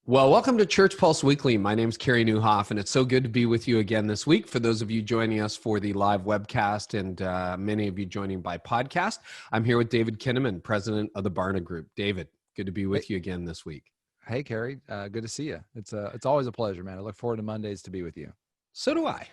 Well, welcome to Church Pulse Weekly. My name's Carey and it's so good to be with you again this week. For those of you joining us for the live webcast and many of you joining by podcast, I'm here with David Kinnaman, president of the Barna Group. David, good to be with you again this week. Hey, Carey, good to see you. It's always a pleasure, man. I look forward to Mondays to be with you. So do I.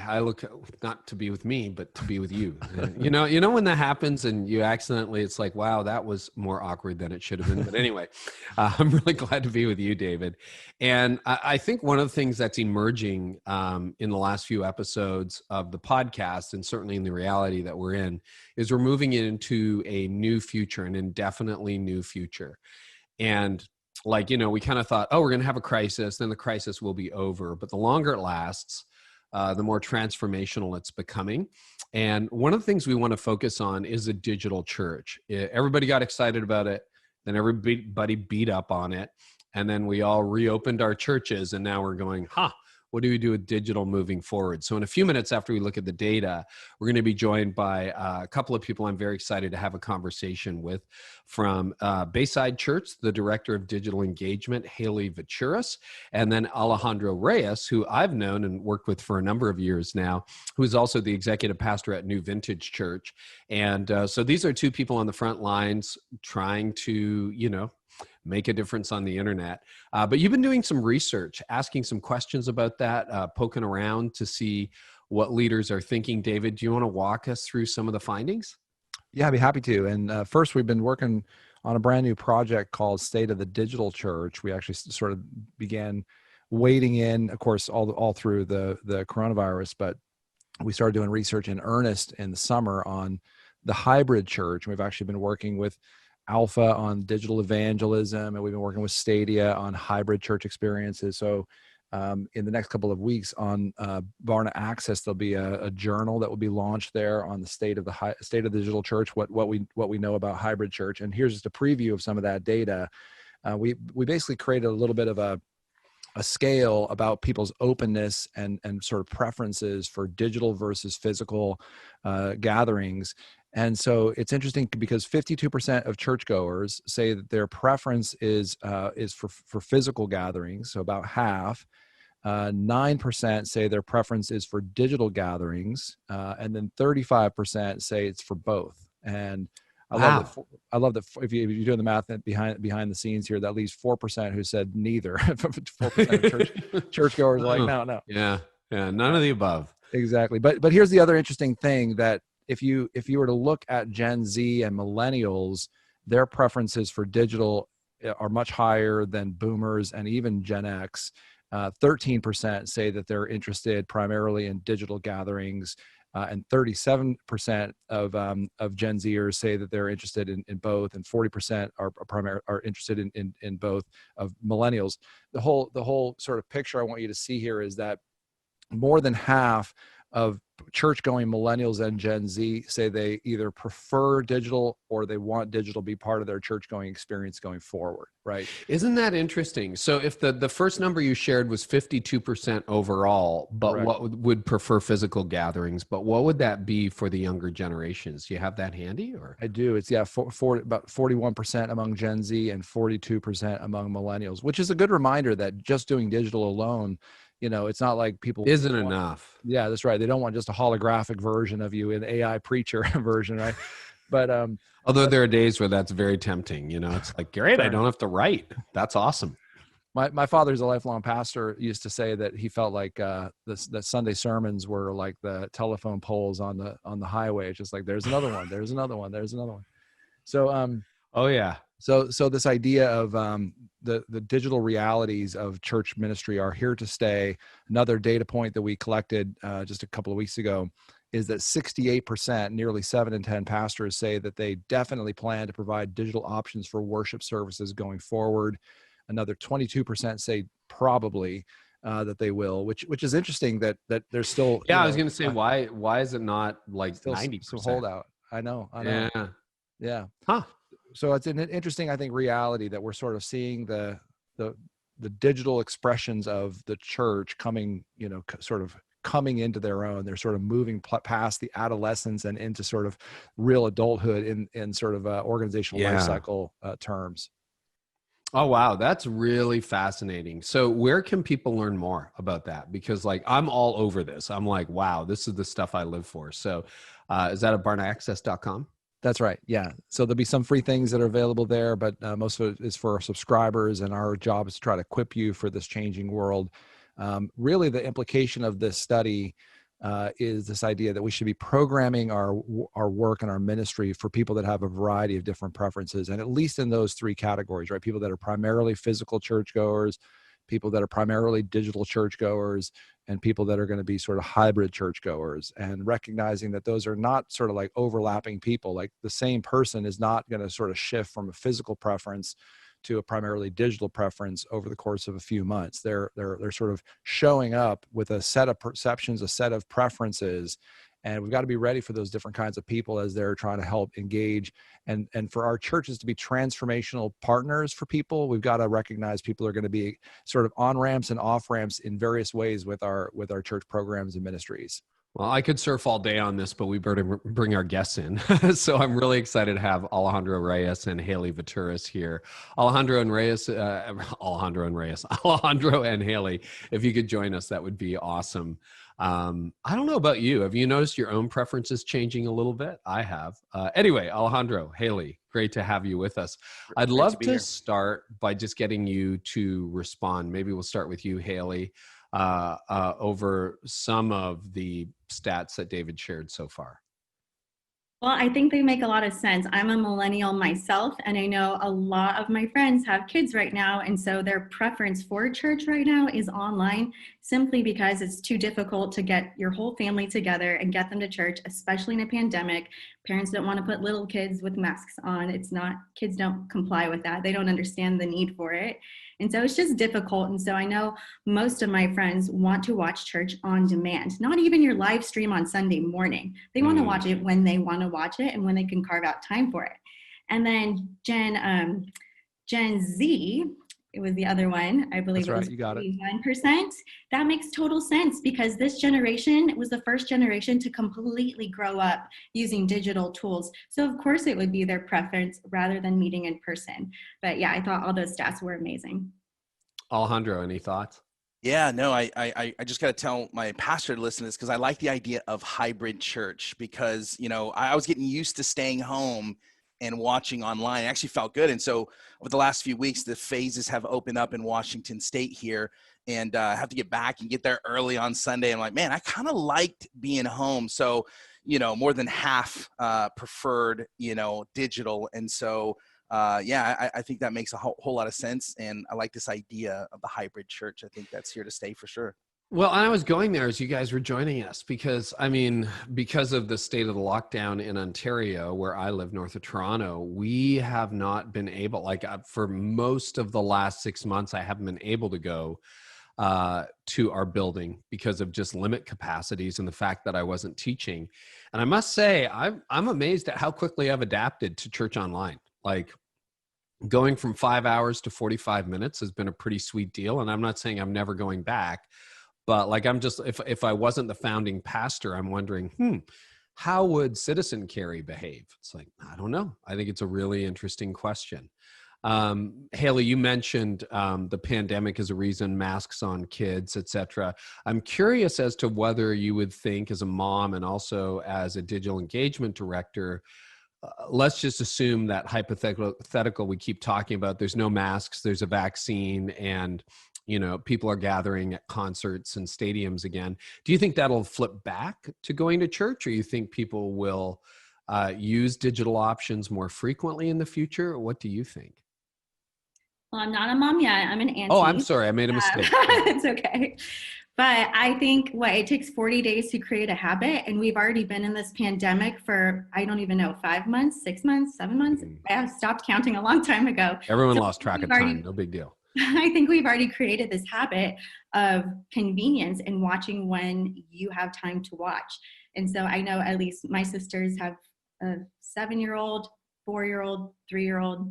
I look not to be with me, but to be with you. You know when that happens and you accidentally, it's like, wow, that was more awkward than it should have been. But anyway, I'm really glad to be with you, David. And I think one of the things that's emerging in the last few episodes of the podcast, and certainly in the reality that we're in, is we're moving into a new future, an indefinitely new future. And we kind of thought, we're going to have a crisis, then the crisis will be over. But the longer it lasts, the more transformational it's becoming. And one of the things we want to focus on is a digital church. Everybody got excited about it. Then everybody beat up on it. And then we all reopened our churches. And now we're going, what do we do with digital moving forward? So in a few minutes after we look at the data, we're going to be joined by a couple of people I'm very excited to have a conversation with from Bayside Church, the Director of Digital Engagement, Haley Veturis, and then Alejandro Reyes, who I've known and worked with for a number of years now, who's also the Executive Pastor at New Vintage Church. And so these are two people on the front lines trying to, make a difference on the internet. But you've been doing some research, asking some questions about that, poking around to see what leaders are thinking. David, do you want to walk us through some of the findings? Yeah, I'd be happy to. And first, we've been working on a brand new project called State of the Digital Church. We actually sort of began wading in, of course, all through the coronavirus, but we started doing research in earnest in the summer on the hybrid church. We've actually been working with Alpha on digital evangelism, and we've been working with Stadia on hybrid church experiences. So in the next couple of weeks on Barna Access, there'll be a journal that will be launched there on the state of the digital church, what we know about hybrid church. And here's just a preview of some of that data. We basically created a little bit of a scale about people's openness and sort of preferences for digital versus physical gatherings. And so it's interesting because 52% of churchgoers say that their preference is for physical gatherings, so about half. 9% say their preference is for digital gatherings, and then 35% say it's for both. And I love that if you're doing the math behind the scenes here, that leaves 4% who said neither. 4% of churchgoers are like, no. Yeah, none of the above. Exactly. But here's the other interesting thing, that if you were to look at Gen Z and millennials, their preferences for digital are much higher than boomers and even Gen X. 13% say that they're interested primarily in digital gatherings, and 37% of Gen Zers say that they're interested in both, and 40% are interested in both of millennials. The whole sort of picture I want you to see here is that more than half of church-going millennials and Gen Z say they either prefer digital or they want digital to be part of their church-going experience going forward, right? Isn't that interesting? So if the first number you shared was 52% overall, but Correct. What would prefer physical gatherings, but what would that be for the younger generations? Do you have that handy? Or I do. It's about 41% among Gen Z and 42% among millennials, which is a good reminder that just doing digital alone, it's not like people isn't enough. Yeah, that's right. They don't want just a holographic version of you, an AI preacher version, right? But although there are days where that's very tempting, it's like, great, I don't have to write. That's awesome. My father's a lifelong pastor, used to say that he felt like the Sunday sermons were like the telephone poles on the highway. It's just like, there's another one, there's another one, there's another one. So oh yeah. So this idea of the digital realities of church ministry are here to stay. Another data point that we collected just a couple of weeks ago is that 68%, nearly 7 in 10 pastors, say that they definitely plan to provide digital options for worship services going forward. Another 22% say probably that they will, which is interesting that there's still. Yeah, I was going to say, why is it not like 90%? Still holdout. I know. Yeah. Huh. So it's an interesting, I think, reality that we're sort of seeing the digital expressions of the church coming, sort of coming into their own. They're sort of moving past the adolescence and into sort of real adulthood in sort of organizational life cycle terms. Oh, wow. That's really fascinating. So where can people learn more about that? Because like I'm all over this. I'm like, wow, this is the stuff I live for. So is that at barnaaccess.com? That's right. Yeah. So there'll be some free things that are available there, but most of it is for our subscribers, and our job is to try to equip you for this changing world. Really, the implication of this study is this idea that we should be programming our work and our ministry for people that have a variety of different preferences, and at least in those three categories, right? People that are primarily physical churchgoers, people that are primarily digital churchgoers, and people that are going to be sort of hybrid churchgoers, and recognizing that those are not sort of like overlapping people. Like the same person is not going to sort of shift from a physical preference to a primarily digital preference over the course of a few months. They're sort of showing up with a set of perceptions, a set of preferences, and we've got to be ready for those different kinds of people as they're trying to help engage. And for our churches to be transformational partners for people, we've got to recognize people are going to be sort of on ramps and off ramps in various ways with our church programs and ministries. Well, I could surf all day on this, but we better bring our guests in. So I'm really excited to have Alejandro Reyes and Haley Veturis here. Alejandro and Haley, if you could join us, that would be awesome. I don't know about you. Have you noticed your own preferences changing a little bit? I have. Anyway, Alejandro, Haley, great to have you with us. I'd love to start by just getting you to respond. Maybe we'll start with you, Haley, over some of the stats that David shared so far. Well, I think they make a lot of sense. I'm a millennial myself, and I know a lot of my friends have kids right now, and so their preference for church right now is online, simply because it's too difficult to get your whole family together and get them to church, especially in a pandemic. Parents don't want to put little kids with masks on. Kids don't comply with that. They don't understand the need for it. And so it's just difficult. And so I know most of my friends want to watch church on demand, not even your live stream on Sunday morning. They want to watch it when they want to watch it and when they can carve out time for it. And then Gen Z, it was the other one, I believe. That's right, it was you got it. 9%. That makes total sense, because this generation was the first generation to completely grow up using digital tools. So of course it would be their preference rather than meeting in person. But yeah, I thought all those stats were amazing. Alejandro, any thoughts? Yeah, no, I just got to tell my pastor to listen to this, because I like the idea of hybrid church, because, I was getting used to staying home and watching online. It actually felt good. And so over the last few weeks, the phases have opened up in Washington State here, and I have to get back and get there early on Sunday. I'm like, man, I kind of liked being home. So, more than half preferred, digital. And so, I think that makes a whole lot of sense. And I like this idea of the hybrid church. I think that's here to stay for sure. Well, I was going there as you guys were joining us, because because of the state of the lockdown in Ontario, where I live north of Toronto, we have not been able, for most of the last 6 months, I haven't been able to go to our building because of just limit capacities and the fact that I wasn't teaching. And I must say, I'm amazed at how quickly I've adapted to church online. Like, going from 5 hours to 45 minutes has been a pretty sweet deal. And I'm not saying I'm never going back. But if I wasn't the founding pastor, I'm wondering, how would Citizen Carey behave? It's like, I don't know. I think it's a really interesting question. Haley, you mentioned the pandemic as a reason, masks on kids, etc. I'm curious as to whether you would think, as a mom and also as a digital engagement director, let's just assume that hypothetical we keep talking about, there's no masks, there's a vaccine, and people are gathering at concerts and stadiums again. Do you think that'll flip back to going to church, or you think people will use digital options more frequently in the future? What do you think? Well, I'm not a mom yet. I'm an auntie. Oh, I'm sorry. I made a mistake. It's okay. But I think it takes 40 days to create a habit. And we've already been in this pandemic for, I don't even know, 5 months, 6 months, 7 months. I have stopped counting a long time ago. Everyone lost track of time. No big deal. I think we've already created this habit of convenience and watching when you have time to watch. And so I know at least my sisters have a 7-year-old, 4-year-old, 3-year-old,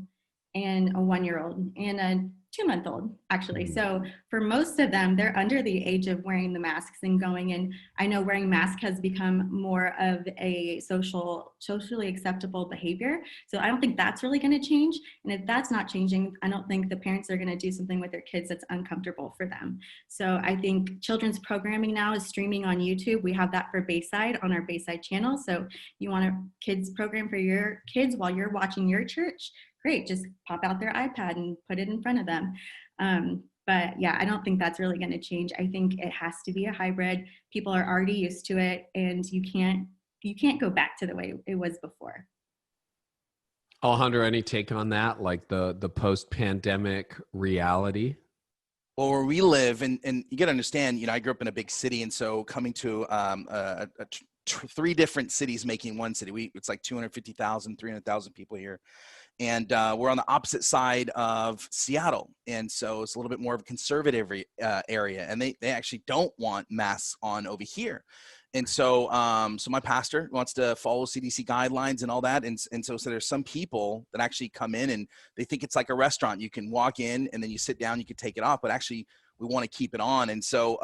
and a 1-year-old. And 2-month-old, actually. So for most of them, they're under the age of wearing the masks and going in. I know wearing masks has become more of a socially acceptable behavior. So I don't think that's really going to change. And if that's not changing, I don't think the parents are going to do something with their kids that's uncomfortable for them. So I think children's programming now is streaming on YouTube. We have that for Bayside on our Bayside channel. So you want a kids program for your kids while you're watching your church, great, just pop out their iPad and put it in front of them. But yeah, I don't think that's really going to change. I think it has to be a hybrid. People are already used to it, and you can't go back to the way it was before. Alejandro, any take on that? Like the post-pandemic reality? Well, where we live, and you got to understand, I grew up in a big city, and so coming to three different cities making one city, it's like 250,000, 300,000 people here. And we're on the opposite side of Seattle. And so it's a little bit more of a conservative area. And they actually don't want masks on over here. And so so my pastor wants to follow CDC guidelines and all that. And so there's some people that actually come in and they think it's like a restaurant. You can walk in and then you sit down, you can take it off. But actually, we want to keep it on. And so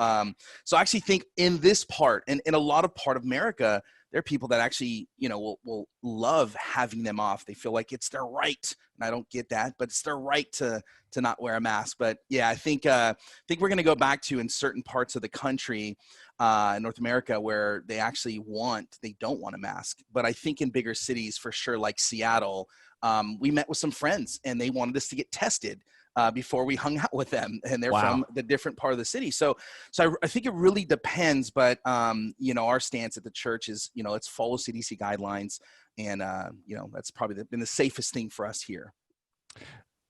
so I actually think in this part, and in a lot of part of America, there are people that actually, will love having them off. They feel like it's their right. And I don't get that, but it's their right to not wear a mask. But yeah, I think we're going to go back to in certain parts of the country, in North America, where they don't want a mask. But I think in bigger cities, for sure, like Seattle, we met with some friends and they wanted us to get tested before we hung out with them, and they're from the different part of the city. So I think it really depends, but our stance at the church is, let's follow CDC guidelines, and that's probably been the safest thing for us here.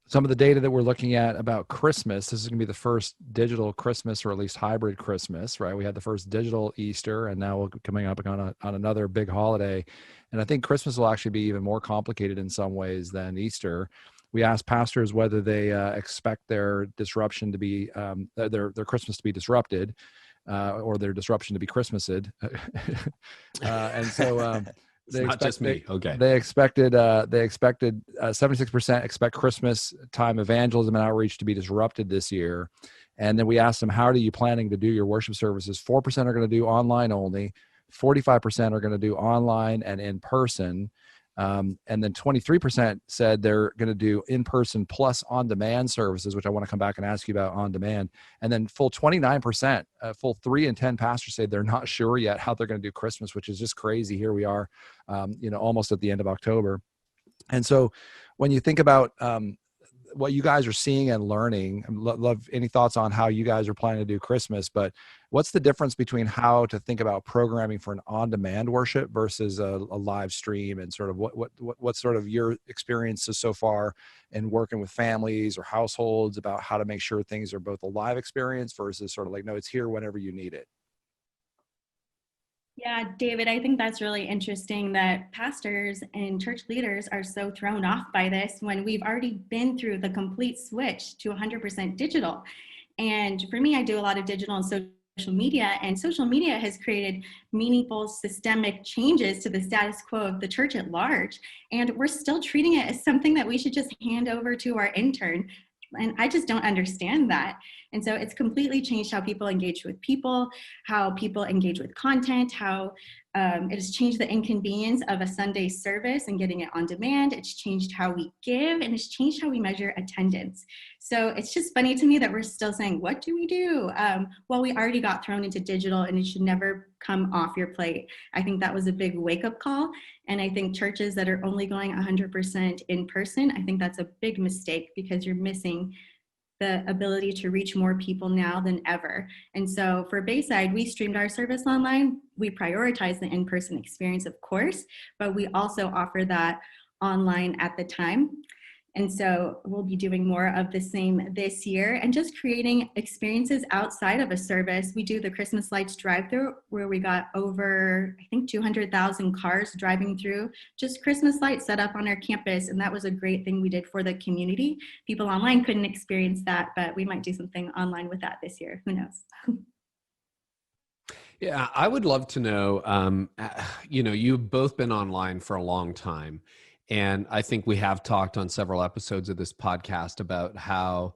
Some of the data that we're looking at about Christmas, this is going to be the first digital Christmas, or at least hybrid Christmas, right? We had the first digital Easter, and now we're coming up on another big holiday. And I think Christmas will actually be even more complicated in some ways than Easter. We asked pastors whether they expect their disruption to be, their Christmas to be disrupted, or their disruption to be Christmased. And so they expected 76% expect Christmas time evangelism and outreach to be disrupted this year. And then we asked them, how are you planning to do your worship services? 4% are going to do online only. 45% are going to do online and in person. And then 23% said they're going to do in-person plus on-demand services, which I want to come back and ask you about on-demand. And then full 29%, full 3 in 10 pastors say they're not sure yet how they're going to do Christmas, which is just crazy. Here we are, almost at the end of October. And so when you think about what you guys are seeing and learning, love any thoughts on how you guys are planning to do Christmas, but what's the difference between how to think about programming for an on-demand worship versus a live stream, and sort of what's sort of your experiences so far in working with families or households about how to make sure things are both a live experience versus sort of like, no, it's here whenever you need it? Yeah, David, I think that's really interesting that pastors and church leaders are so thrown off by this when we've already been through the complete switch to 100% digital. And for me, I do a lot of digital and social media, and social media has created meaningful systemic changes to the status quo of the church at large. And we're still treating it as something that we should just hand over to our intern. And I just don't understand that. And so it's completely changed how people engage with people, how people engage with content, how it has changed the inconvenience of a Sunday service and getting it on demand. It's changed how we give, and it's changed how we measure attendance. So it's just funny to me that we're still saying, what do we do? Well, we already got thrown into digital, and it should never come off your plate. I think that was a big wake-up call. And I think churches that are only going 100% in person, I think that's a big mistake, because you're missing the ability to reach more people now than ever. And so for Bayside, we streamed our service online. We prioritize the in-person experience, of course, but we also offer that online at the time. And so we'll be doing more of the same this year, and just creating experiences outside of a service. We do the Christmas lights drive-through, where we got over, I think, 200,000 cars driving through just Christmas lights set up on our campus. And that was a great thing we did for the community. People online couldn't experience that, but we might do something online with that this year. Who knows? Yeah, I would love to know, you've both been online for a long time. And I think we have talked on several episodes of this podcast about how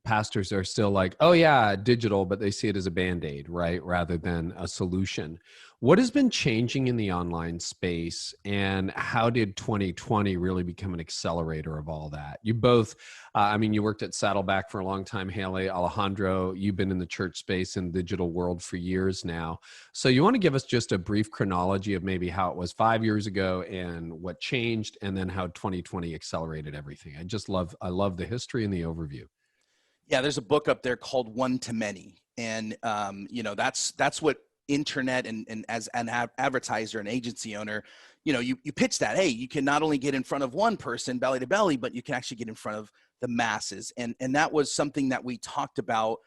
pastors are still like, oh yeah, digital, but they see it as a Band-Aid, right? Rather than a solution. What has been changing in the online space, and how did 2020 really become an accelerator of all that? You both, you worked at Saddleback for a long time, Haley. Alejandro, you've been in the church space and digital world for years now. So you want to give us just a brief chronology of maybe how it was 5 years ago and what changed, and then how 2020 accelerated everything. I love the history and the overview. Yeah, there's a book up there called One to Many. And, that's what internet and as an advertiser and agency owner, you pitch that, hey, you can not only get in front of one person belly to belly, but you can actually get in front of the masses. And that was something that we talked about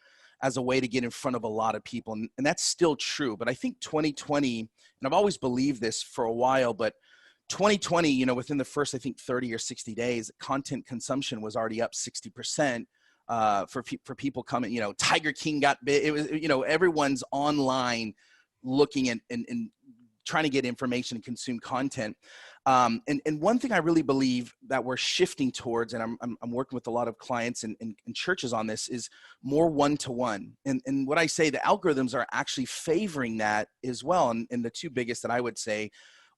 as a way to get in front of a lot of people. And that's still true. But I think 2020, and I've always believed this for a while, but 2020, within the first, I think 30 or 60 days, content consumption was already up 60%. For people coming, Tiger King got big. It was, everyone's online looking and trying to get information and consume content. And one thing I really believe that we're shifting towards, and I'm working with a lot of clients and churches on this, is more one-to-one. And what I say, the algorithms are actually favoring that as well. And the two biggest that I would say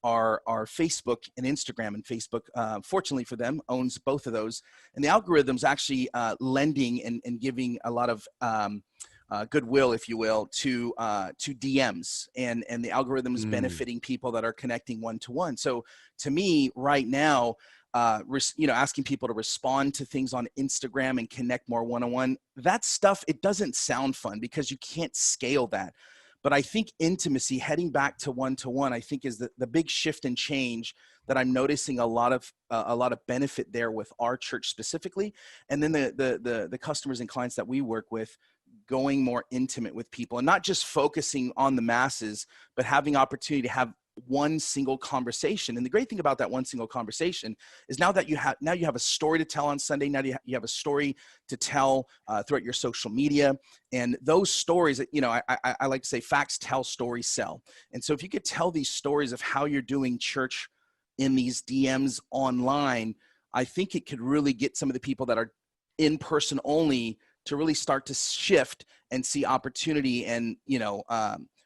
are Facebook and Instagram. And Facebook, fortunately for them, owns both of those. And the algorithm's actually lending and giving a lot of goodwill, if you will, to DMs. And the algorithm is benefiting people that are connecting one-to-one. So to me, right now, asking people to respond to things on Instagram and connect more one-on-one, that stuff, it doesn't sound fun because you can't scale that. But I think intimacy, heading back to one-to-one, I think is the big shift and change that I'm noticing a lot of benefit there with our church specifically. And then the customers and clients that we work with, going more intimate with people and not just focusing on the masses, but having opportunity to have one single conversation. And the great thing about that one single conversation is now you have a story to tell on Sunday. Now you have a story to tell throughout your social media. And those stories, I like to say facts tell, stories sell. And so if you could tell these stories of how you're doing church in these DMs online, I think it could really get some of the people that are in person only to really start to shift and see opportunity and,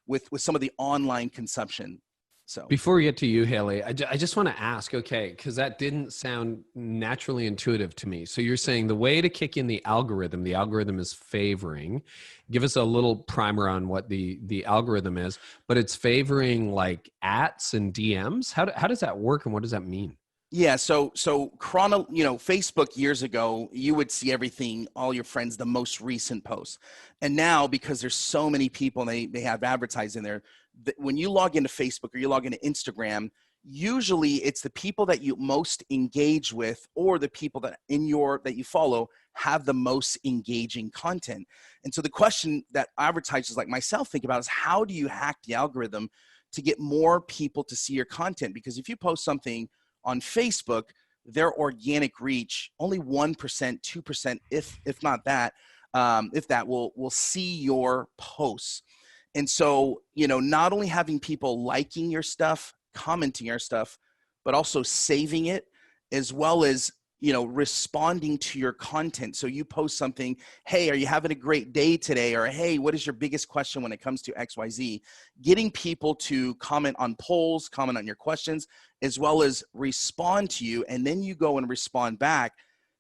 with some of the online consumption. So before we get to you, Haley, I just want to ask, okay, because that didn't sound naturally intuitive to me. So you're saying the way to kick in the algorithm is favoring. Give us a little primer on what the algorithm is, but it's favoring like ats and DMs. How does that work, and what does that mean? Yeah, so Facebook years ago, you would see everything, all your friends, the most recent posts. And now, because there's so many people and they have advertising there, when you log into Facebook or you log into Instagram, usually it's the people that you most engage with or the people that you follow have the most engaging content. And so the question that advertisers like myself think about is, how do you hack the algorithm to get more people to see your content? Because if you post something on Facebook, their organic reach, only 1%, 2%, if not that, will see your posts. And so, not only having people liking your stuff, commenting your stuff, but also saving it, as well as, responding to your content. So you post something, hey, are you having a great day today? Or, hey, what is your biggest question when it comes to XYZ? Getting people to comment on polls, comment on your questions, as well as respond to you. And then you go and respond back.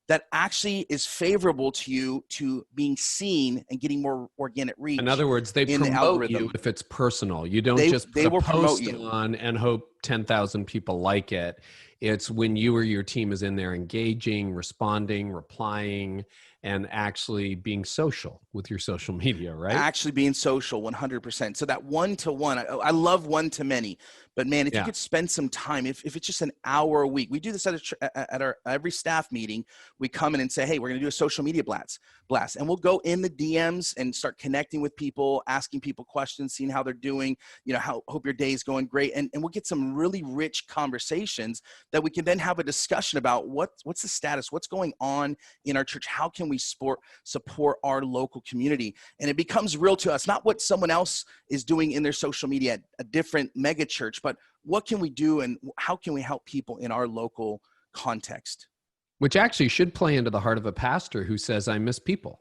That actually is favorable to you to being seen and getting more organic reach. In other words, they promote you if it's personal. You don't just put a post on and hope 10,000 people like it. It's when you or your team is in there engaging, responding, replying, and actually being social with your social media, right? Actually being social, 100%. So that one-to-one, I love one-to-many. But man, if you could spend some time, if it's just an hour a week, we do this at our every staff meeting. We come in and say, hey, we're going to do a social media blast. And we'll go in the DMs and start connecting with people, asking people questions, seeing how they're doing, hope your day is going great. And we'll get some really rich conversations that we can then have a discussion about what's the status, what's going on in our church, how can we support our local community. And it becomes real to us, not what someone else is doing in their social media at a different mega church, but what can we do and how can we help people in our local context? Which actually should play into the heart of a pastor who says, I miss people.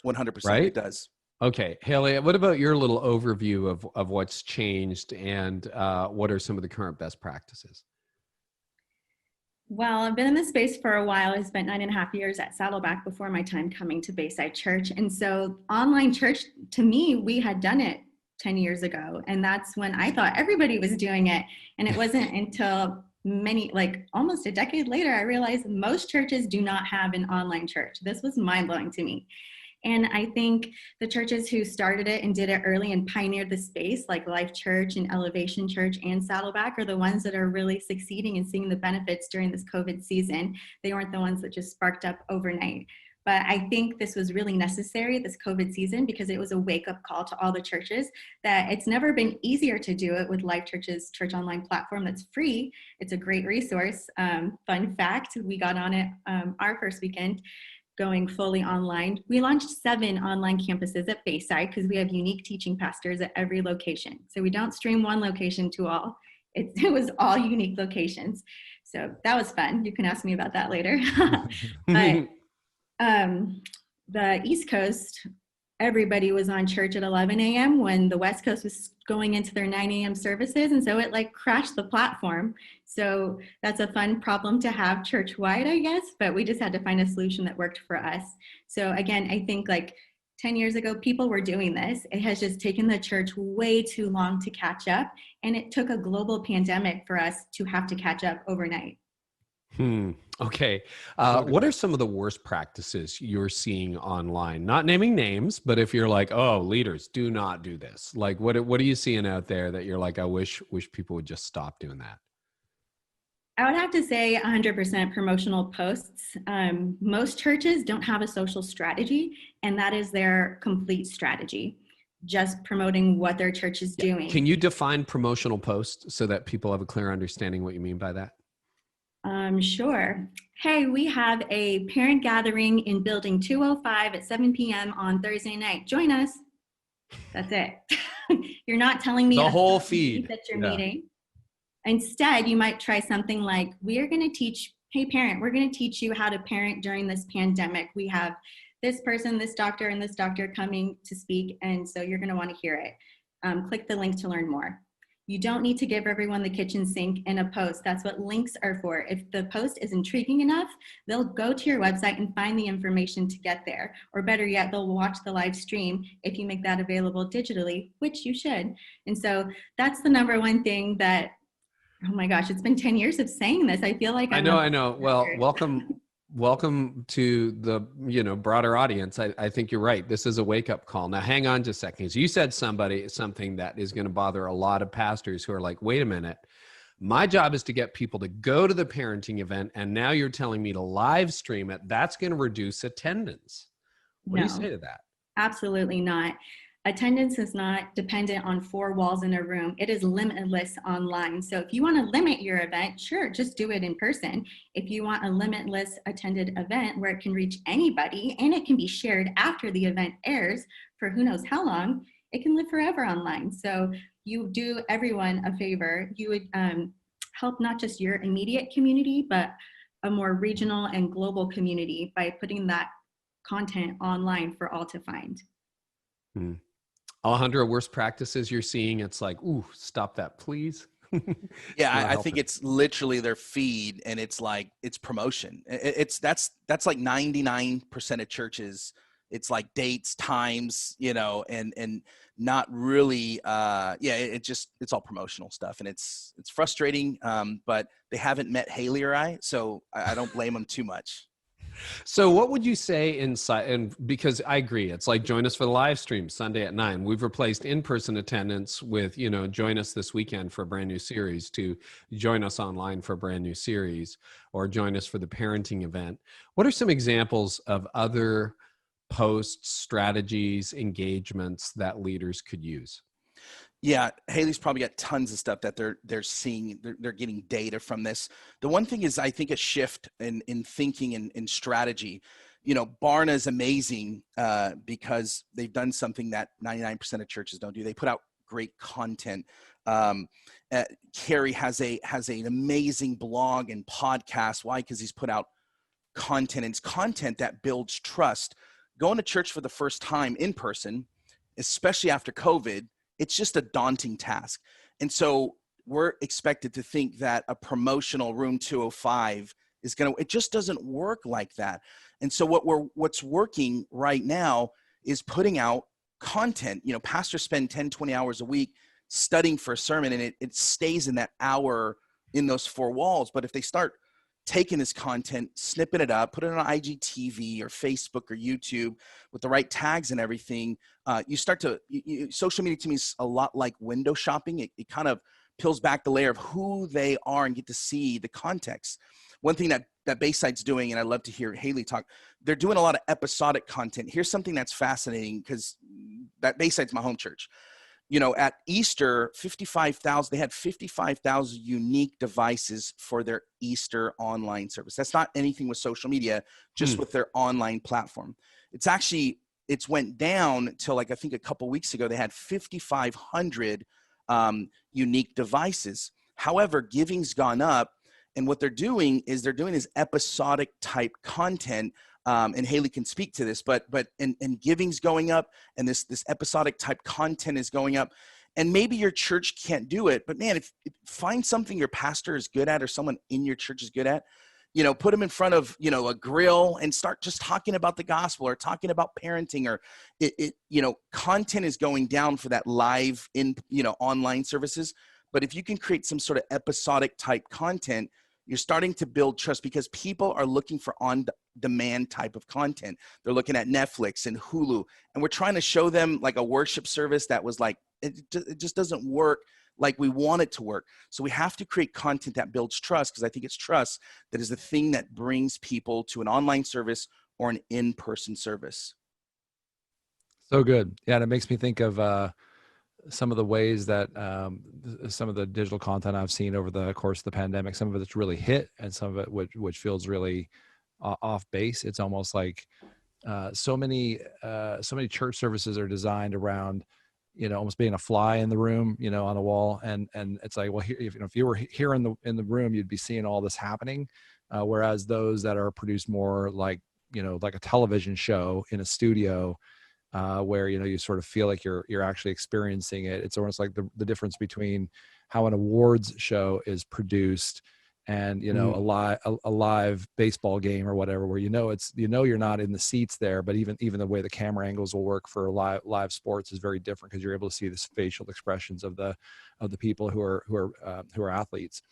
100%. Right? It does. Okay. Haley, what about your little overview of what's changed and what are some of the current best practices? Well, I've been in this space for a while. I spent 9.5 years at Saddleback before my time coming to Bayside Church. And so online church, to me, we had done it 10 years ago. And that's when I thought everybody was doing it. And it wasn't until almost a decade later, I realized most churches do not have an online church. This was mind-blowing to me. And I think the churches who started it and did it early and pioneered the space, like Life Church and Elevation Church and Saddleback, are the ones that are really succeeding and seeing the benefits during this COVID season. They weren't the ones that just sparked up overnight. But I think this was really necessary, this COVID season, because it was a wake-up call to all the churches that it's never been easier to do it with Life Church's church online platform that's free. It's a great resource. Fun fact, we got on it our first weekend going fully online. We launched 7 online campuses at Bayside because we have unique teaching pastors at every location. So we don't stream one location to all. It was all unique locations. So that was fun. You can ask me about that later. But the East Coast, everybody was on church at 11 a.m. when the West Coast was going into their 9 a.m. services. And so it crashed the platform. So that's a fun problem to have church-wide, I guess, but we just had to find a solution that worked for us. So again, I think 10 years ago, people were doing this. It has just taken the church way too long to catch up. And it took a global pandemic for us to have to catch up overnight. Okay. What are some of the worst practices you're seeing online? Not naming names, but if you're oh, leaders, do not do this. What are you seeing out there that you're I wish people would just stop doing that? I would have to say 100% promotional posts. Most churches don't have a social strategy, and that is their complete strategy, just promoting what their church is doing. Can you define promotional posts so that people have a clear understanding what you mean by that? Sure. Hey, we have a parent gathering in building 205 at 7 p.m. on Thursday night. Join us. That's it. You're not telling me the whole feed that you're meeting. Instead, you might try something like, we're going to teach, hey parent, we're going to teach you how to parent during this pandemic. We have this person, this doctor, and this doctor coming to speak. And so you're going to want to hear it. Click the link to learn more. You don't need to give everyone the kitchen sink in a post. That's what links are for. If the post is intriguing enough, they'll go to your website and find the information to get there. Or better yet, they'll watch the live stream if you make that available digitally, which you should. And so that's the number one thing that, oh my gosh, it's been 10 years of saying this. I feel like I know. Well, welcome to the broader audience. I think you're right. This is a wake-up call. Now, hang on just a second. You said something that is going to bother a lot of pastors who are wait a minute. My job is to get people to go to the parenting event, and now you're telling me to live stream it. That's going to reduce attendance. What do you say to that? Absolutely not. Attendance is not dependent on 4 walls in a room. It is limitless online. So if you want to limit your event, sure, just do it in person. If you want a limitless attended event where it can reach anybody and it can be shared after the event airs for who knows how long, it can live forever online. So you do everyone a favor. You would help not just your immediate community, but a more regional and global community by putting that content online for all to find. Alejandro, worst practices you're seeing, it's ooh, stop that, please. Yeah, I think it's literally their feed, and it's promotion. That's 99% of churches. It's dates, times, and not really. It's all promotional stuff, and it's frustrating. But they haven't met Haley or I, so I don't blame them too much. So what would you say inside, and because I agree, it's join us for the live stream Sunday at 9. We've replaced in-person attendance with, join us this weekend for a brand new series to join us online for a brand new series, or join us for the parenting event. What are some examples of other posts, strategies, engagements that leaders could use? Yeah, Haley's probably got tons of stuff that they're seeing. They're getting data from this. The one thing is, I think, a shift in thinking and in strategy. Barna is amazing because they've done something that 99% of churches don't do. They put out great content. Carey has an amazing blog and podcast. Why? Because he's put out content, and it's content that builds trust. Going to church for the first time in person, especially after COVID, it's just a daunting task. And so we're expected to think that a promotional room 205 is going to, it just doesn't work like that. And so what's working right now is putting out content. You know, pastors spend 10, 20 hours a week studying for a sermon, and it stays in that hour in those four walls. But if they start taking this content, snipping it up, put it on IGTV or Facebook or YouTube with the right tags and everything, you start to, social media to me is a lot like window shopping. It kind of peels back the layer of who they are and get to see the context. One thing that Bayside's doing, and I'd love to hear Haley talk, they're doing a lot of episodic content. Here's something that's fascinating, because that Bayside's my home church. You know, at Easter, 55,000, they had 55,000 unique devices for their Easter online service. That's not anything with social media, just with their online platform. It's went down till, like, I think a couple weeks ago, they had 5,500 unique devices. However, giving's gone up, and what they're doing is episodic type content. And Haley can speak to this, but giving's going up, and this episodic type content is going up. And maybe your church can't do it, but man, if find something your pastor is good at, or someone in your church is good at, you know, put them in front of, you know, a grill and start just talking about the gospel, or talking about parenting, or you know, content is going down for that live online services. But if you can create some sort of episodic type content, you're starting to build trust, because people are looking for on-demand type of content. They're looking at Netflix and Hulu, and we're trying to show them like a worship service that was like, it just doesn't work like we want it to work. So we have to create content that builds trust, because I think it's trust that is the thing that brings people to an online service or an in-person service. So good. Yeah, and it makes me think of some of the ways that some of the digital content I've seen over the course of the pandemic, some of it's really hit, and some of it which feels really off base. It's almost like so many church services are designed around, you know, almost being a fly in the room, you know, on a wall, and it's like, well, here, if you were here in the room, you'd be seeing all this happening, whereas those that are produced more like, you know, like a television show in a studio, where, you know, you sort of feel like you're actually experiencing it. It's almost like the difference between how an awards show is produced and, you know, a live baseball game or whatever, where, you know, you're not in the seats there, but even the way the camera angles will work for live sports is very different, because you're able to see the facial expressions of the people who are athletes.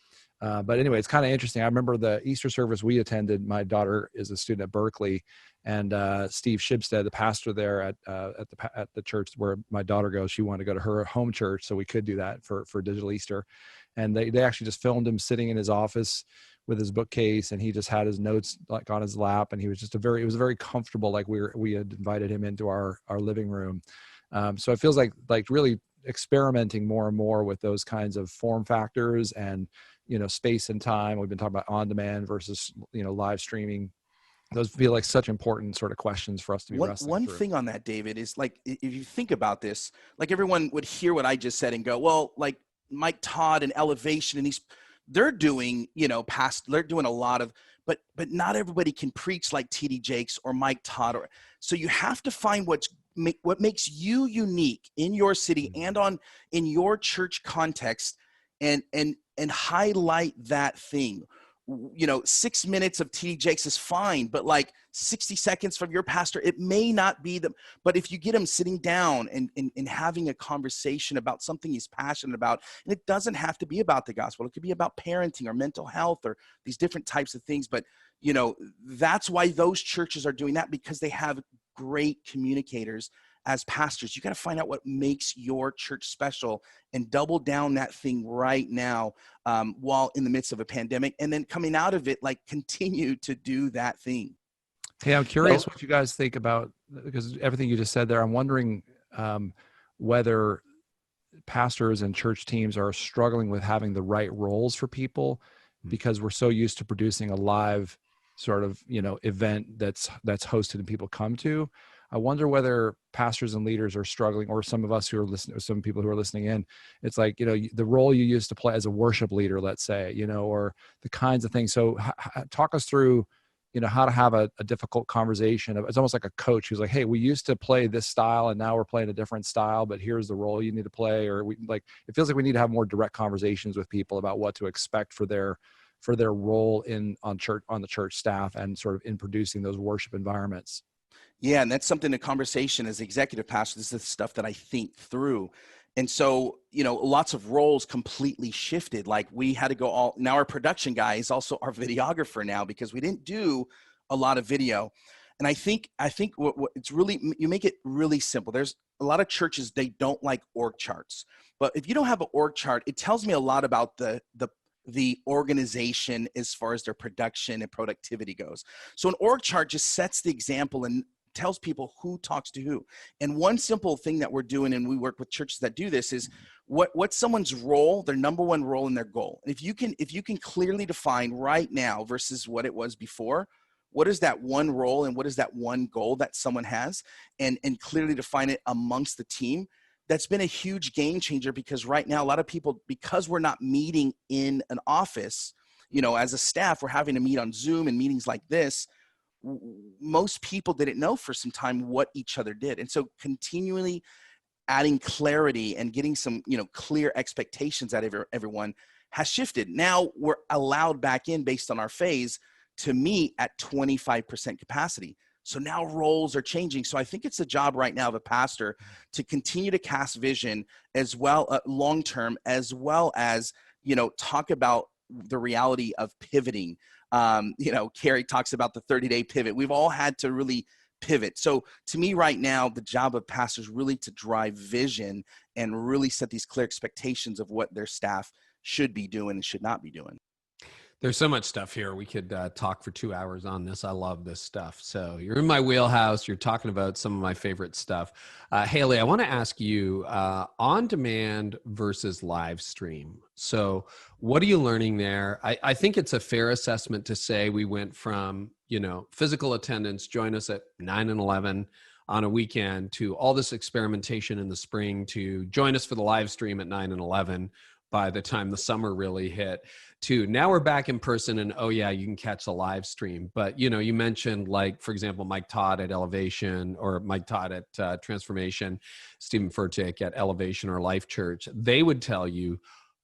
But anyway, it's kind of interesting. I remember the Easter service we attended. My daughter is a student at Berkeley, and Steve Shibstead, the pastor there at the church where my daughter goes, she wanted to go to her home church, so we could do that for Digital Easter. And they actually just filmed him sitting in his office with his bookcase, and he just had his notes like on his lap, and he was just it was very comfortable, like we had invited him into our living room. So it feels like really experimenting more and more with those kinds of form factors and, you know, space and time. We've been talking about on demand versus, you know, live streaming. Those feel like such important sort of questions for us to be wrestling One through. thing on that, David, is like, if you think about this, like, everyone would hear what I just said and go, well, like Mike Todd and Elevation and they're doing, you know, they're doing a lot of, but not everybody can preach like TD Jakes or Mike Todd. So you have to find what makes you unique in your city and in your church context, and highlight that thing. You know, 6 minutes of TD Jakes is fine, but like 60 seconds from your pastor, it may not be but if you get him sitting down and having a conversation about something he's passionate about, and it doesn't have to be about the gospel, it could be about parenting or mental health or these different types of things. But, you know, that's why those churches are doing that, because they have great communicators as pastors. You got to find out what makes your church special and double down that thing right now, while in the midst of a pandemic, and then coming out of it, like, continue to do that thing. Hey, I'm curious what you guys think about, because everything you just said there, I'm wondering whether pastors and church teams are struggling with having the right roles for people, because we're so used to producing a live sort of, you know, event that's hosted and people come to. I wonder whether pastors and leaders are struggling, or some of us who are listening, or some people who are listening in, it's like, you know, the role you used to play as a worship leader, let's say, you know, or the kinds of things. So talk us through how to have a difficult conversation. It's almost like a coach who's like, hey, we used to play this style and now we're playing a different style, but here's the role you need to play. Or it feels like we need to have more direct conversations with people about what to expect for their role on the church staff and sort of in producing those worship environments. Yeah, and that's something, the conversation as executive pastor, this is the stuff that I think through. And so, lots of roles completely shifted. Like we had to go now our production guy is also our videographer now, because we didn't do a lot of video. And I think what it's really, you make it really simple. There's a lot of churches, they don't like org charts, but if you don't have an org chart, it tells me a lot about the organization as far as their production and productivity goes. So an org chart just sets the example and tells people who talks to who. And one simple thing that we're doing, and we work with churches that do this, is what's someone's role, their number one role, and their goal. And if you can clearly define right now versus what it was before, what is that one role and what is that one goal that someone has, and clearly define it amongst the team, that's been a huge game changer. Because right now, a lot of people, because we're not meeting in an office, as a staff, we're having to meet on Zoom and meetings like this. Most people didn't know for some time what each other did. And so continually adding clarity and getting some, clear expectations out of everyone has shifted. Now we're allowed back in based on our phase to meet at 25% capacity. So now roles are changing. So I think it's the job right now of a pastor to continue to cast vision as well, long-term, as well as, talk about the reality of pivoting. Carey talks about the 30-day pivot. We've all had to really pivot. So to me right now, the job of pastors really to drive vision and really set these clear expectations of what their staff should be doing and should not be doing. There's so much stuff here. We could talk for 2 hours on this. I love this stuff. So you're in my wheelhouse. You're talking about some of my favorite stuff. Haley, I want to ask you on demand versus live stream. So what are you learning there? I think it's a fair assessment to say we went from, physical attendance, join us at 9 and 11 on a weekend, to all this experimentation in the spring, to join us for the live stream at 9 and 11 by the time the summer really hit, to now we're back in person and, oh yeah, you can catch the live stream. But, you mentioned, like, for example, Mike Todd at Elevation, or Mike Todd at Transformation, Stephen Furtick at Elevation or Life Church. They would tell you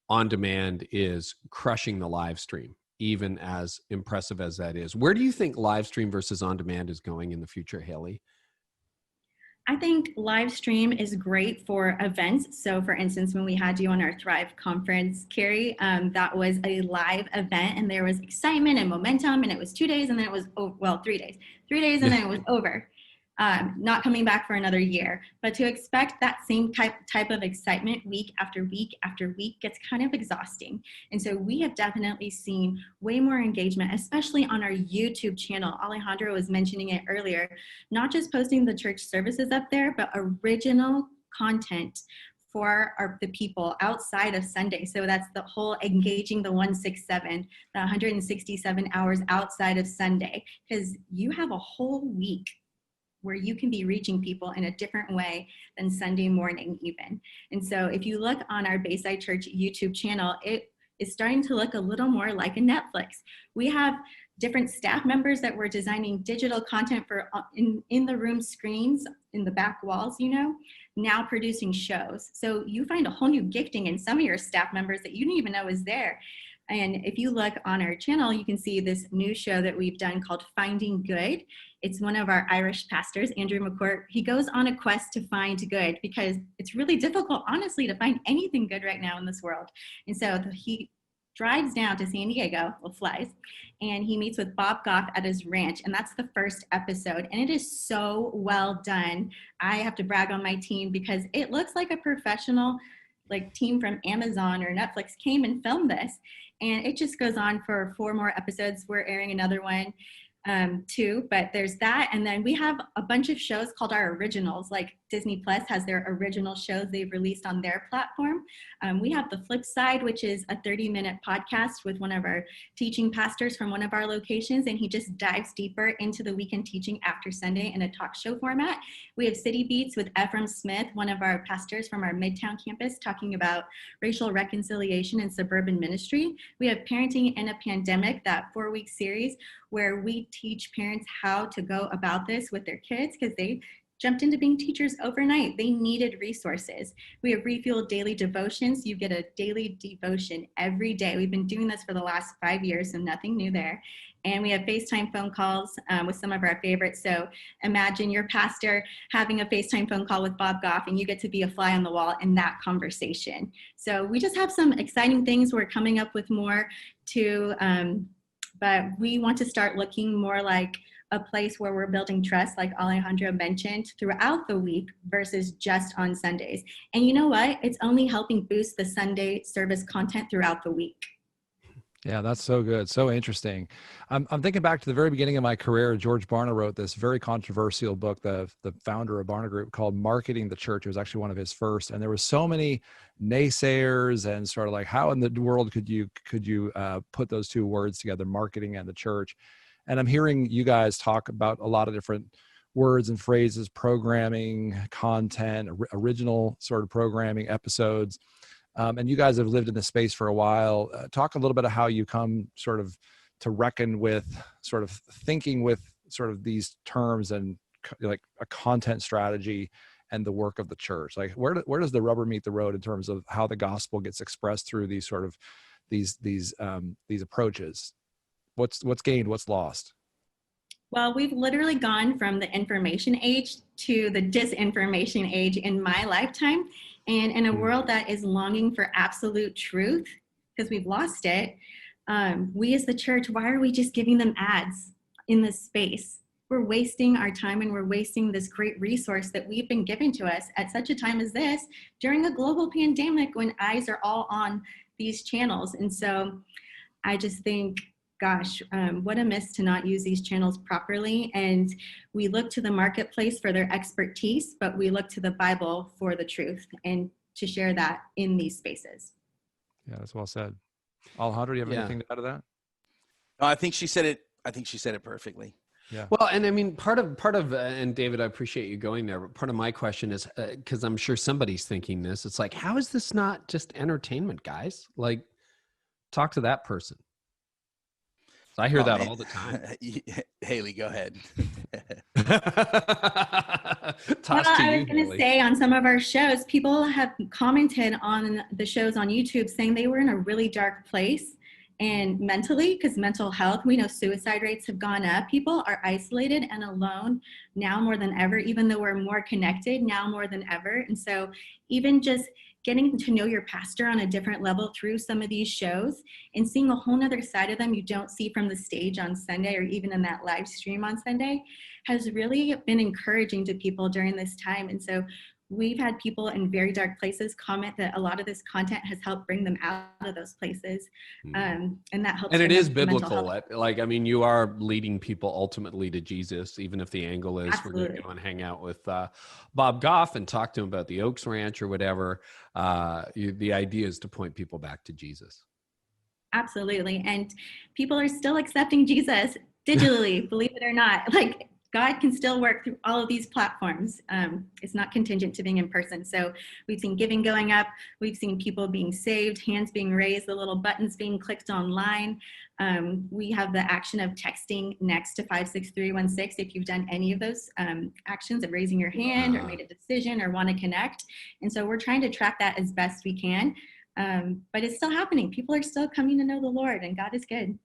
on demand is crushing the live stream, even as impressive as that is. Where do you think live stream versus on demand is going in the future, Haley? I think live stream is great for events. So for instance, when we had you on our Thrive conference, Carey, that was a live event and there was excitement and momentum, and it was 2 days and then it was, 3 days. 3 days and then it was over. Not coming back for another year. But to expect that same type of excitement week after week after week gets kind of exhausting. And so we have definitely seen way more engagement, especially on our YouTube channel. Alejandro was mentioning it earlier, not just posting the church services up there, but original content for the people outside of Sunday. So that's the whole engaging the 167, the 167 hours outside of Sunday, because you have a whole week where you can be reaching people in a different way than Sunday morning even. And so if you look on our Bayside Church YouTube channel, it is starting to look a little more like a Netflix. We have different staff members that were designing digital content for in the room screens, in the back walls, now producing shows. So you find a whole new gifting in some of your staff members that you didn't even know was there. And if you look on our channel, you can see this new show that we've done called Finding Good. It's one of our Irish pastors, Andrew McCourt. He goes on a quest to find good because it's really difficult, honestly, to find anything good right now in this world. And so he drives down to San Diego, flies, and he meets with Bob Goff at his ranch. And that's the first episode. And it is so well done. I have to brag on my team because it looks like a professional team from Amazon or Netflix came and filmed this. And it just goes on for 4 more episodes. We're airing another one too, but there's that. And then we have a bunch of shows called our originals, like Disney Plus has their original shows they've released on their platform. We have The Flip Side, which is a 30-minute podcast with one of our teaching pastors from one of our locations, and he just dives deeper into the weekend teaching after Sunday in a talk show format. We have City Beats with Ephraim Smith, one of our pastors from our Midtown campus, talking about racial reconciliation and suburban ministry. We have Parenting in a Pandemic, that 4-week series where we teach parents how to go about this with their kids, because they jumped into being teachers overnight. They needed resources. We have Refuel daily devotions. You get a daily devotion every day. We've been doing this for the last 5 years, so nothing new there. And we have FaceTime phone calls with some of our favorites. So imagine your pastor having a FaceTime phone call with Bob Goff, and you get to be a fly on the wall in that conversation. So we just have some exciting things. We're coming up with more too, but we want to start looking more like a place where we're building trust, like Alejandro mentioned, throughout the week versus just on Sundays. And you know what? It's only helping boost the Sunday service content throughout the week. Yeah, that's so good. So interesting. I'm thinking back to the very beginning of my career. George Barna wrote this very controversial book, the founder of Barna Group, called Marketing the Church. It was actually one of his first. And there was so many naysayers and sort of like, how in the world could you put those two words together, marketing and the church? And I'm hearing you guys talk about a lot of different words and phrases, programming, content, original sort of programming, episodes. And you guys have lived in this space for a while. Talk a little bit of how you come sort of to reckon with sort of thinking with sort of these terms and like a content strategy and the work of the church. Like where does the rubber meet the road in terms of how the gospel gets expressed through these sort of these approaches? What's gained, what's lost? Well, we've literally gone from the information age to the disinformation age in my lifetime. And in a world that is longing for absolute truth, because we've lost it, we as the church, why are we just giving them ads in this space? We're wasting our time, and we're wasting this great resource that we've been given to us at such a time as this, during a global pandemic when eyes are all on these channels. And so I just think, gosh, what a miss to not use these channels properly. And we look to the marketplace for their expertise, but we look to the Bible for the truth and to share that in these spaces. Yeah, that's well said. Alejandro, do you have anything to add to that? No, I think she said it perfectly. Yeah. Well, and I mean, part of, and David, I appreciate you going there, but part of my question is, because I'm sure somebody's thinking this, it's like, how is this not just entertainment, guys? Like, talk to that person. I hear that all the time. Haley, go ahead. I was going to say, on some of our shows, people have commented on the shows on YouTube saying they were in a really dark place, and mentally, because mental health, we know suicide rates have gone up. People are isolated and alone now more than ever, even though we're more connected now more than ever. And so even just getting to know your pastor on a different level through some of these shows and seeing a whole nother side of them you don't see from the stage on Sunday or even in that live stream on Sunday has really been encouraging to people during this time. And so we've had people in very dark places comment that a lot of this content has helped bring them out of those places. And that helps. And it is biblical. Like, I mean, you are leading people ultimately to Jesus, even if the angle is we're going to go and hang out with Bob Goff and talk to him about the Oaks Ranch or whatever. The idea is to point people back to Jesus. Absolutely. And people are still accepting Jesus digitally, believe it or not. Like, God can still work through all of these platforms. It's not contingent to being in person. So we've seen giving going up. We've seen people being saved, hands being raised, the little buttons being clicked online. We have the action of texting next to 56316 if you've done any of those actions of raising your hand or made a decision or want to connect. And so we're trying to track that as best we can. But it's still happening. People are still coming to know the Lord, and God is good.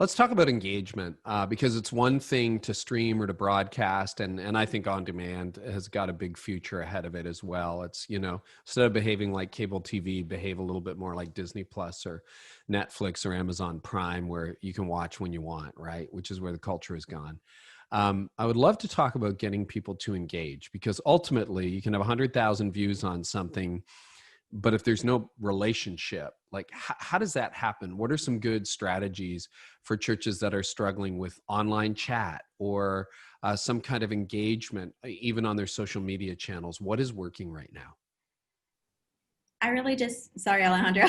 Let's talk about engagement, because it's one thing to stream or to broadcast, and I think on demand has got a big future ahead of it as well. It's, instead of behaving like cable TV, behave a little bit more like Disney Plus or Netflix or Amazon Prime, where you can watch when you want, right? Which is where the culture has gone. I would love to talk about getting people to engage, because ultimately you can have 100,000 views on something, but if there's no relationship, like how does that happen? What are some good strategies for churches that are struggling with online chat or some kind of engagement, even on their social media channels? What is working right now? Sorry, Alejandro.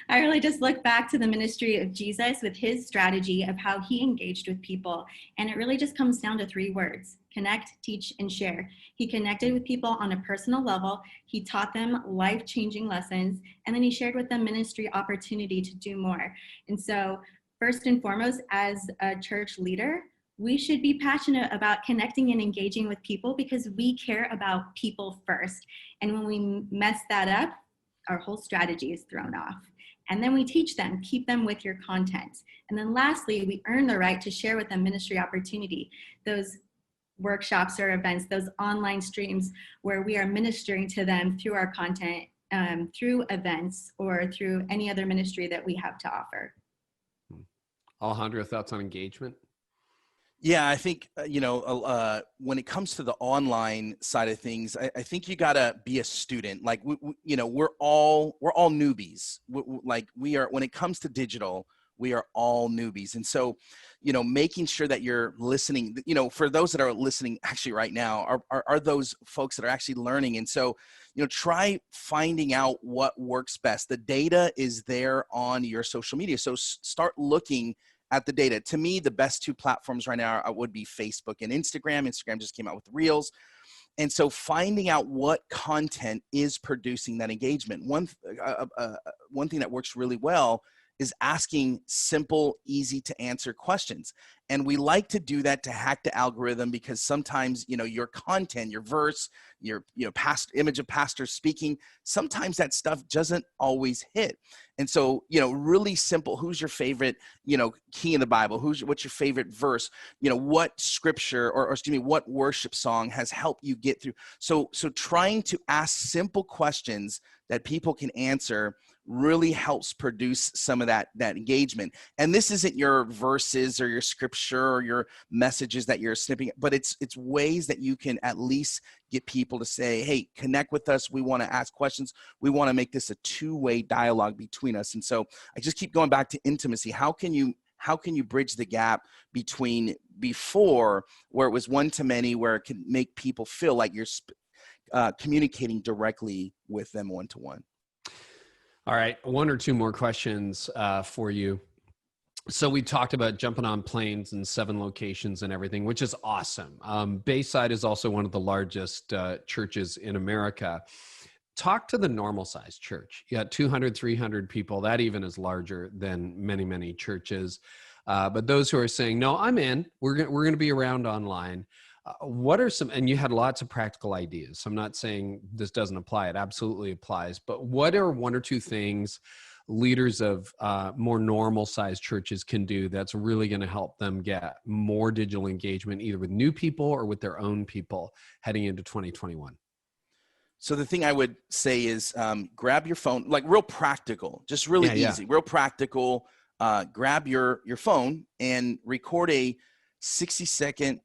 I really just look back to the ministry of Jesus with his strategy of how he engaged with people. And it really just comes down to 3 words: connect, teach, and share. He connected with people on a personal level. He taught them life-changing lessons, and then he shared with them ministry opportunity to do more. And so first and foremost, as a church leader, we should be passionate about connecting and engaging with people because we care about people first. And when we mess that up, our whole strategy is thrown off. And then we teach them, keep them with your content. And then lastly, we earn the right to share with them ministry opportunity, those workshops or events, those online streams where we are ministering to them through our content, through events or through any other ministry that we have to offer. Alejandro, thoughts on engagement? Yeah, I think, when it comes to the online side of things, I think you got to be a student. Like, we're all newbies. When it comes to digital, we are all newbies. And so, making sure that you're listening, for those that are listening actually right now are those folks that are actually learning. And so, try finding out what works best. The data is there on your social media. So start looking at the data. To me, the best two platforms right now would be Facebook and Instagram. Instagram just came out with Reels. And so finding out what content is producing that engagement. One thing that works really well is asking simple, easy to answer questions. And we like to do that to hack the algorithm because sometimes, your content, your verse, your image of pastor speaking, sometimes that stuff doesn't always hit. And so, really simple, who's your favorite, key in the Bible? What's your favorite verse? What scripture or what worship song has helped you get through? So trying to ask simple questions that people can answer really helps produce some of that engagement. And this isn't your verses or your scripture or your messages that you're snipping, but it's ways that you can at least get people to say, hey, connect with us. We want to ask questions. We want to make this a two-way dialogue between us. And so I just keep going back to intimacy. How can you bridge the gap between before where it was one-to-many, where it can make people feel like you're communicating directly with them one-to-one? All right, one or two more questions for you. So we talked about jumping on planes in 7 locations and everything, which is awesome. Bayside is also one of the largest churches in America. Talk to the normal size church. You got 200, 300 people. That even is larger than many, many churches. But those who are saying, no, I'm in, we're going to be around online. What are some, and you had lots of practical ideas. So I'm not saying this doesn't apply. It absolutely applies. But what are one or two things leaders of more normal sized churches can do that's really going to help them get more digital engagement, either with new people or with their own people heading into 2021? So the thing I would say is grab your phone, like real practical, just really easy, real practical. Grab your phone and record a 60-second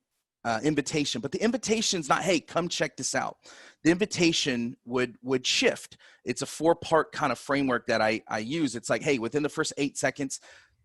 invitation. But the invitation's not, hey, come check this out. The invitation would shift. It's a 4-part kind of framework that I use. It's like, hey, within the first 8 seconds,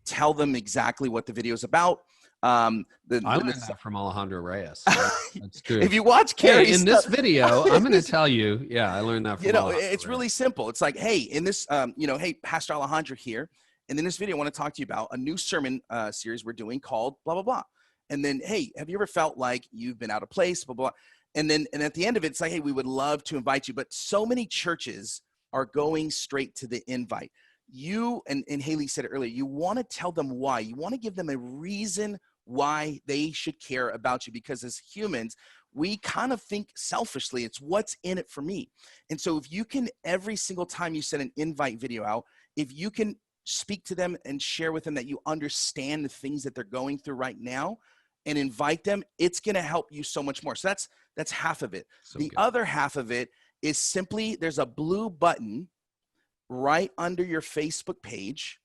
tell them exactly what the video is about. I learned that from Alejandro Reyes. That's true. If you watch Carey in this video, I'm going to tell you, I learned that from Alejandro it's really simple. It's like, hey, in this, hey, Pastor Alejandro here. And in this video, I want to talk to you about a new sermon series we're doing called blah, blah, blah. And then, hey, have you ever felt like you've been out of place, blah, blah, blah. And at the end of it, it's like, hey, we would love to invite you. But so many churches are going straight to the invite. You, and Haley said it earlier, you want to tell them why. You want to give them a reason why they should care about you, because as humans, we kind of think selfishly. It's what's in it for me. And so if you can, every single time you send an invite video out, if you can speak to them and share with them that you understand the things that they're going through right now and invite them, it's going to help you so much more. So that's half of it. The other half of it is simply, there's a blue button right under your Facebook page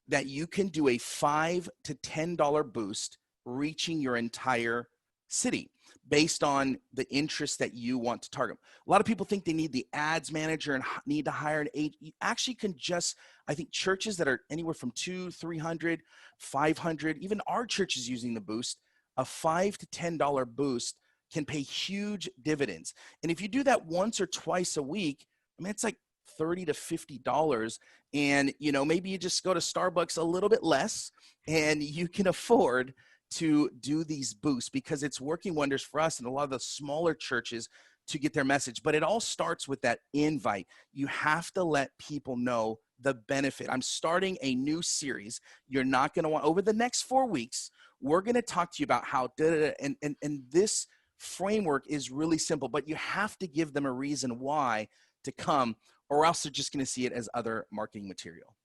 that you can do a $5 to $10 boost, reaching your entire city based on the interest that you want to target. A lot of people think they need the ads manager and need to hire an agent. You actually can just, I think churches that are anywhere from 200, 300, 500, even our church is using the boost, a $5 to $10 boost can pay huge dividends. And if you do that once or twice a week, I mean, it's like $30 to $50. And, maybe you just go to Starbucks a little bit less and you can afford to do these boosts because it's working wonders for us and a lot of the smaller churches to get their message. But it all starts with that invite. You have to let people know the benefit. I'm starting a new series. You're not going to want, over the next 4 weeks, we're going to talk to you about how, and this framework is really simple, but you have to give them a reason why to come, or else they're just going to see it as other marketing material.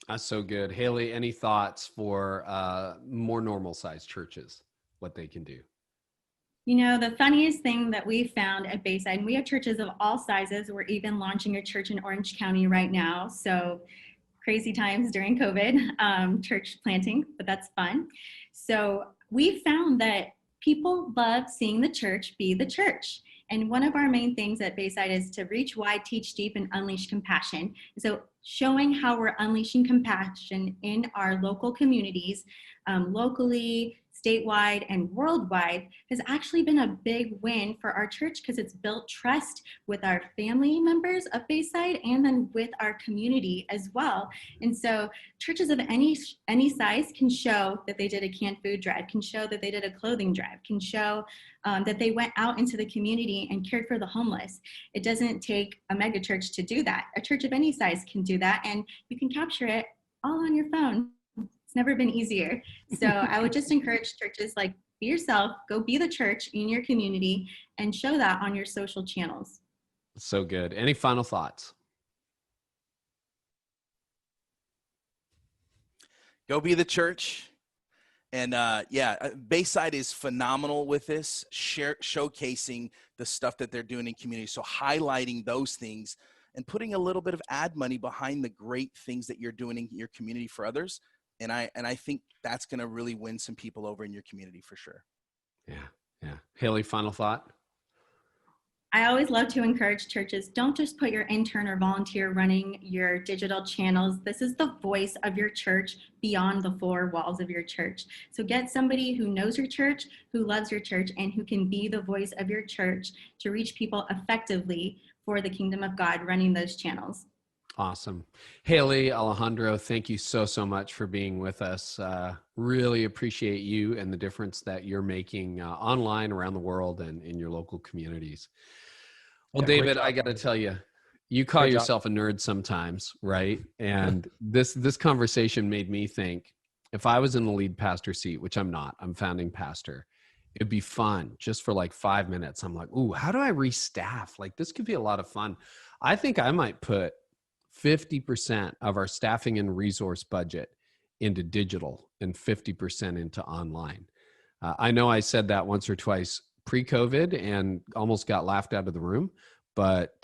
That's so good. Haley, any thoughts for more normal sized churches, what they can do? You know, the funniest thing that we found at Bayside, and we have churches of all sizes. We're even launching a church in Orange County right now. So crazy times during COVID, church planting, but that's fun. So we found that people love seeing the church be the church. And one of our main things at Bayside is to reach wide, teach deep, and unleash compassion. So showing how we're unleashing compassion in our local communities, locally, statewide, and worldwide has actually been a big win for our church because it's built trust with our family members of Bayside and then with our community as well. And so churches of any size can show that they did a canned food drive, can show that they did a clothing drive, can show that they went out into the community and cared for the homeless. It doesn't take a mega church to do that. A church of any size can do that, and you can capture it all on your phone. Never been easier. So I would just encourage churches, like, be yourself, go be the church in your community and show that on your social channels. So good. Any final thoughts? Go be the church. And Bayside is phenomenal with this, showcasing the stuff that they're doing in community. So highlighting those things and putting a little bit of ad money behind the great things that you're doing in your community for others. And I think that's going to really win some people over in your community for sure. Yeah. Haley, final thought? I always love to encourage churches, don't just put your intern or volunteer running your digital channels. This is the voice of your church beyond the four walls of your church. So get somebody who knows your church, who loves your church, and who can be the voice of your church to reach people effectively for the kingdom of God running those channels. Awesome. Haley, Alejandro, thank you so much for being with us. Really appreciate you and the difference that you're making online around the world and in your local communities. Well, yeah, David, I got to tell you, you call yourself a nerd sometimes, right? And this conversation made me think, if I was in the lead pastor seat, which I'm not, I'm founding pastor, it'd be fun just for like 5 minutes. I'm like, ooh, how do I restaff? Like, this could be a lot of fun. I think I might put 50% of our staffing and resource budget into digital and 50% into online. I know I said that once or twice pre-COVID and almost got laughed out of the room, but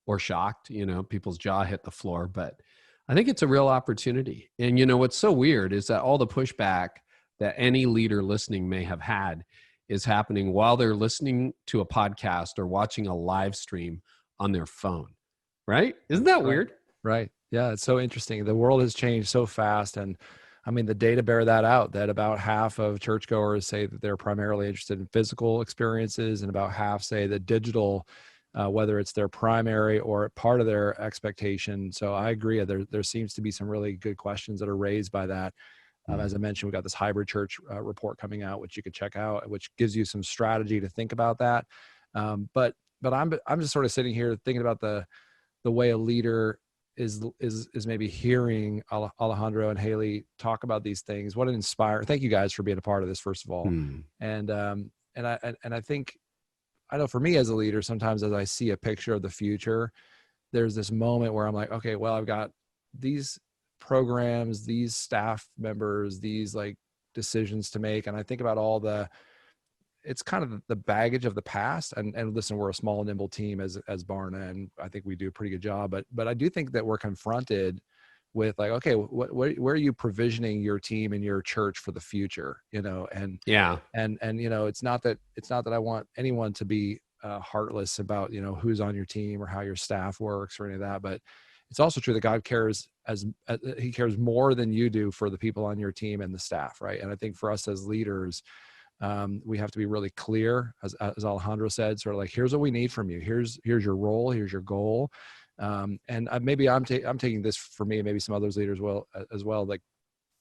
or shocked, people's jaw hit the floor. But I think it's a real opportunity. And what's so weird is that all the pushback that any leader listening may have had is happening while they're listening to a podcast or watching a live stream on their phone. Right? Isn't that weird? Right. Yeah. It's so interesting. The world has changed so fast. And I mean, the data bear that out, that about half of churchgoers say that they're primarily interested in physical experiences, and about half say that digital, whether it's their primary or part of their expectation. So I agree. There seems to be some really good questions that are raised by that. As I mentioned, we've got this hybrid church report coming out, which you could check out, which gives you some strategy to think about that. But I'm just sort of sitting here thinking about the way a leader is maybe hearing Alejandro and Haley talk about these things. What an inspiring! Thank you guys for being a part of this, first of all. And I think, I know for me as a leader, sometimes as I see a picture of the future, there's this moment where I'm like, okay, well, I've got these programs, these staff members, these like decisions to make, and I think about it's kind of the baggage of the past. And listen, we're a small, nimble team as Barna, and I think we do a pretty good job. But I do think that we're confronted with like, okay, where are you provisioning your team and your church for the future? And it's not that I want anyone to be heartless about who's on your team or how your staff works or any of that. But it's also true that God cares he cares more than you do for the people on your team and the staff, right? And I think for us as leaders, we have to be really clear, as Alejandro said, sort of like, here's what we need from you. Here's your role. Here's your goal. And maybe I'm taking this for me, maybe some others leaders will as well. Like,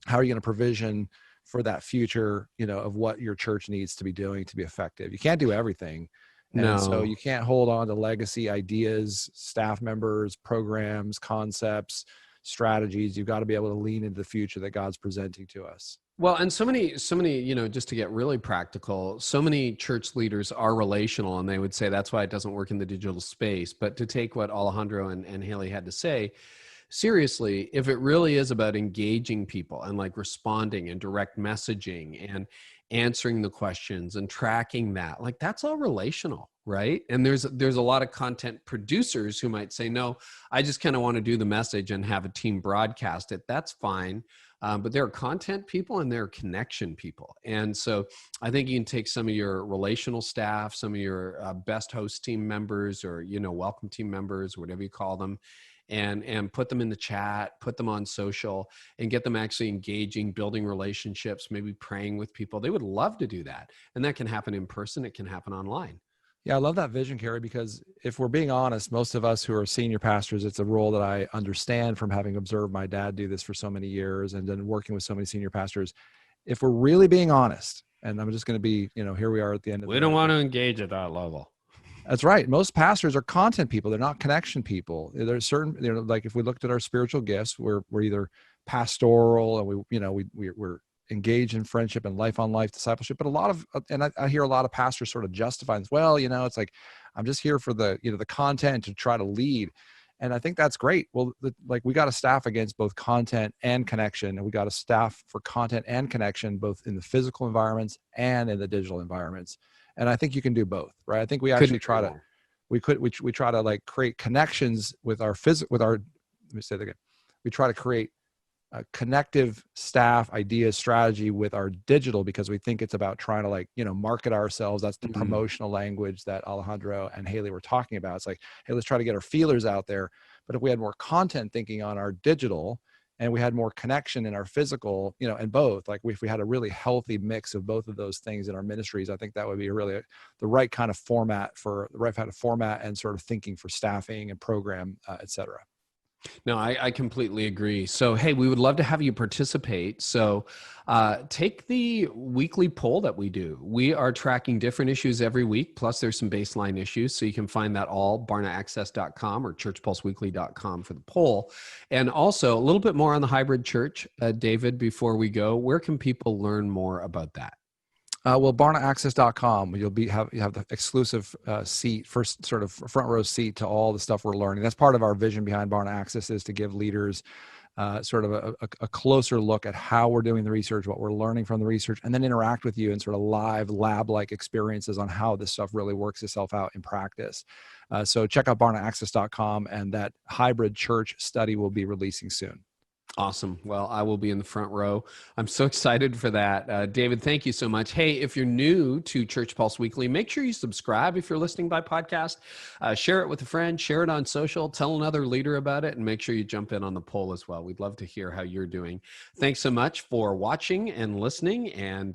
how are you going to provision for that future, of what your church needs to be doing to be effective? You can't do everything. And so No. you can't hold on to legacy ideas, staff members, programs, concepts, strategies. You've got to be able to lean into the future that God's presenting to us. Well, and so many, just to get really practical, so many church leaders are relational, and they would say that's why it doesn't work in the digital space. But to take what Alejandro and Haley had to say, seriously, if it really is about engaging people and like responding and direct messaging and answering the questions and tracking that, like that's all relational, right? And there's a lot of content producers who might say, no, I just kind of want to do the message and have a team broadcast it. That's fine. But there are content people and there are connection people. And so I think you can take some of your relational staff, some of your best host team members or, welcome team members, whatever you call them, and put them in the chat, put them on social and get them actually engaging, building relationships, maybe praying with people. They would love to do that. And that can happen in person. It can happen online. Yeah, I love that vision, Carey, because if we're being honest, most of us who are senior pastors, it's a role that I understand from having observed my dad do this for so many years and then working with so many senior pastors. If we're really being honest, and I'm just going to be, here we are at the end of the We don't want to engage at that level. That's right. Most pastors are content people. They're not connection people. There's certain, like if we looked at our spiritual gifts, we're either pastoral and we're engaged in friendship and life on life discipleship. But a lot of, and I hear a lot of pastors sort of justifying this. Well, it's like, I'm just here for the, the content to try to lead. And I think that's great. Well, we got a staff against both content and connection. And we got a staff for content and connection, both in the physical environments and in the digital environments. And I think you can do both, right? I think we actually try to like create connections with our let me say that again. We try to create a connective staff idea strategy with our digital because we think it's about trying to market ourselves. That's the promotional language that Alejandro and Haley were talking about. It's like, hey, let's try to get our feelers out there. But if we had more content thinking on our digital and we had more connection in our physical, and both, like if we had a really healthy mix of both of those things in our ministries, I think that would be really the right kind of format and sort of thinking for staffing and program, et cetera. No, I completely agree. So, hey, we would love to have you participate. So take the weekly poll that we do. We are tracking different issues every week, plus there's some baseline issues. So you can find that all, barnaaccess.com or churchpulseweekly.com for the poll. And also a little bit more on the hybrid church, David, before we go, where can people learn more about that? Well, barnaaccess.com, you have the exclusive seat, first sort of front row seat to all the stuff we're learning. That's part of our vision behind Barna Access is to give leaders sort of a closer look at how we're doing the research, what we're learning from the research, and then interact with you in sort of live lab-like experiences on how this stuff really works itself out in practice. So check out barnaaccess.com, and that hybrid church study will be releasing soon. Awesome. Well, I will be in the front row. I'm so excited for that. David, thank you so much. Hey, if you're new to Church Pulse Weekly, make sure you subscribe if you're listening by podcast. Share it with a friend, share it on social, tell another leader about it, and make sure you jump in on the poll as well. We'd love to hear how you're doing. Thanks so much for watching and listening, and